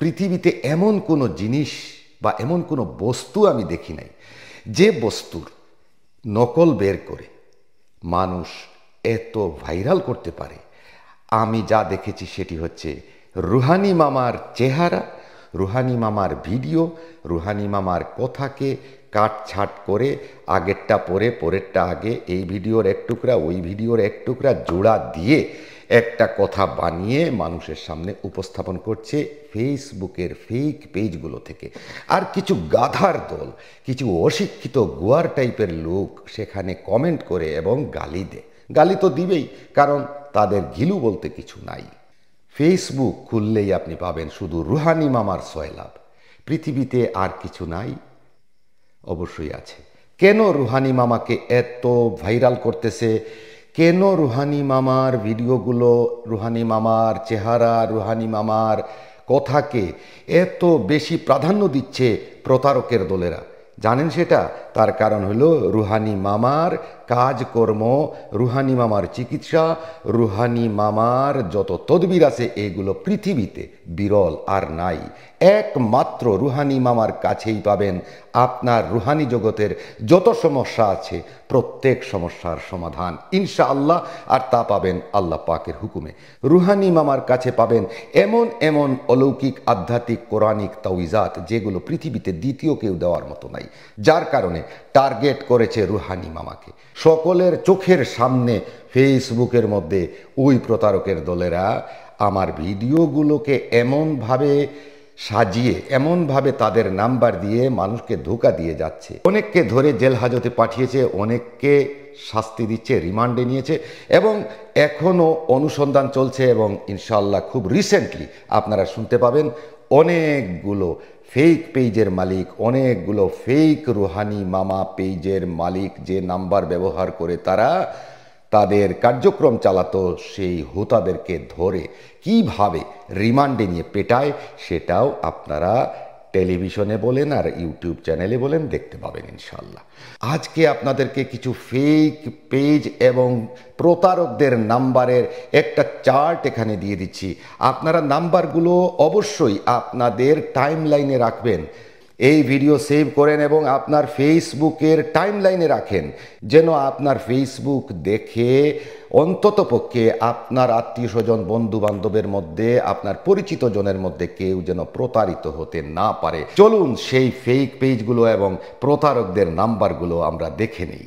পৃথিবীতে এমন কোনো জিনিস বা এমন কোনো বস্তু আমি দেখি নাই যে বস্তুর নকল বের করে মানুষ এত ভাইরাল করতে পারে। আমি যা দেখেছি সেটি হচ্ছে রুহানি মামার চেহারা, রুহানি মামার ভিডিও, রুহানি মামার কথাকে কাটছাট করে আগেরটা পরে পরেরটা আগে, এই ভিডিওর এক টুকরা ওই ভিডিওর এক টুকরা জোড়া দিয়ে একটা কথা বানিয়ে মানুষের সামনে উপস্থাপন করছে ফেসবুকের ফেক পেজগুলো থেকে। আর কিছু গাধার দল, কিছু অশিক্ষিত গোয়ার টাইপের লোক সেখানে কমেন্ট করে এবং গালি দেয়। গালি তো দিবেই, কারণ তাদের ঘিলু বলতে কিছু নাই। ফেসবুক খুললেই আপনি পাবেন শুধু রুহানি মামার সয়লাভ। পৃথিবীতে আর কিছু নাই? অবশ্যই আছে। কেন রুহানি মামাকে এত ভাইরাল করতেছে? কেন রুহানি মামার ভিডিওগুলো, রুহানি মামার চেহারা, রুহানি মামার কথাকে এত বেশি প্রাধান্য দিচ্ছে প্রতারকের দলেরা? জানেন সেটা? তার কারণ হলো রুহানি মামার কাজকর্ম, রুহানি মামার চিকিৎসা, রুহানি মামার যত তদবির আছে এগুলো পৃথিবীতে বিরল আর নাই। একমাত্র রুহানি মামার কাছেই পাবেন আপনার রুহানি জগতের যত সমস্যা আছে প্রত্যেক সমস্যার সমাধান ইনশাআল্লাহ, আর তা পাবেন আল্লাহ পাকের হুকুমে। রুহানি মামার কাছে পাবেন এমন এমন অলৌকিক আধ্যাত্মিক কোরআনিক তাওয়িজাত যেগুলো পৃথিবীতে দ্বিতীয় কেউ দেওয়ার মতো নাই। যার কারণে টার্গেট করেছে রুহানি মামাকে। সকলের চোখের সামনে ফেসবুকের মধ্যে ওই প্রতারকের দলেরা আমার ভিডিওগুলোকে এমনভাবে সাজিয়ে, এমনভাবে তাদের নাম্বার দিয়ে মানুষকে ধোঁকা দিয়ে যাচ্ছে। অনেককে ধরে জেল হাজতে পাঠিয়েছে, অনেককে শাস্তি দিচ্ছে, রিমান্ডে নিয়েছে, এবং এখনও অনুসন্ধান চলছে। এবং ইনশাআল্লাহ খুব রিসেন্টলি আপনারা শুনতে পাবেন অনেকগুলো ফেক পেজের মালিক, অনেকগুলো ফেক রুহানি মামা পেজের মালিক যে নাম্বার ব্যবহার করে তারা তাদের কার্যক্রম চালাতো, সেই হোতাদেরকে ধরে কিভাবে রিমান্ডে নিয়ে পেটায় সেটাও আপনারা টেলিভিশনে বলেন আর ইউটিউব চ্যানেলে বলেন দেখতে পাবেন ইনশাআল্লাহ। আজকে আপনাদেরকে কিছু ফেক পেজ এবং প্রতারকদের নাম্বারের একটা চার্ট এখানে দিয়ে দিচ্ছি। আপনারা নাম্বারগুলো অবশ্যই আপনাদের টাইমলাইনে রাখবেন। এই ভিডিও সেভ করেন এবং আপনার ফেসবুকের টাইমলাইনে রাখেন, যেন আপনার ফেসবুক দেখে অন্ততপক্ষে আপনার আত্মীয় স্বজন, বন্ধু বান্ধবের মধ্যে, আপনার পরিচিত জনের মধ্যে কেউ যেন প্রতারিত হতে না পারে। চলুন সেই ফেক পেজগুলো এবং প্রতারকদের নাম্বারগুলো আমরা দেখে নিই।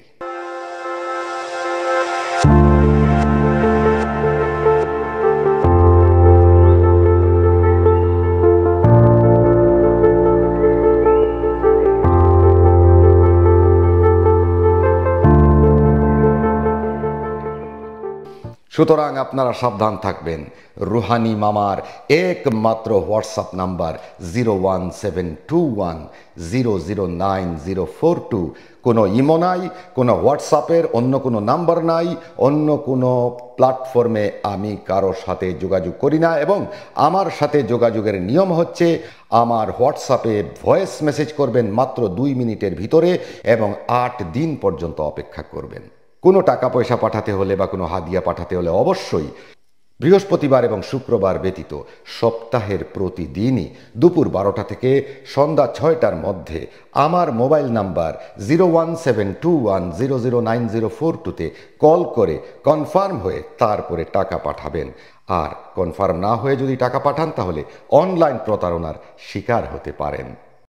সুতরাং আপনারা সাবধান থাকবেন। রুহানি মামার একমাত্র হোয়াটসঅ্যাপ নাম্বার 01721009042। কোনো ইমো নাই, কোনো হোয়াটসঅ্যাপের অন্য কোনো নাম্বার নাই, অন্য কোনো প্ল্যাটফর্মে আমি কারোর সাথে যোগাযোগ করি না। এবং আমার সাথে যোগাযোগের নিয়ম হচ্ছে আমার হোয়াটসঅ্যাপে ভয়েস মেসেজ করবেন মাত্র 2 মিনিটের ভিতরে এবং 8 দিন পর্যন্ত অপেক্ষা করবেন। কোনো টাকা পয়সা পাঠাতে হলে বা কোনো হাদিয়া পাঠাতে হলে অবশ্যই বৃহস্পতিবার এবং শুক্রবার ব্যতীত সপ্তাহের প্রতিদিনই দুপুর 12টা থেকে সন্ধ্যা 6টার মধ্যে আমার মোবাইল নাম্বার 01721009042-তে কল করে কনফার্ম হয়ে তারপরে টাকা পাঠাবেন। আর কনফার্ম না হয়ে যদি টাকা পাঠান তাহলে অনলাইন প্রতারণার শিকার হতে পারেন।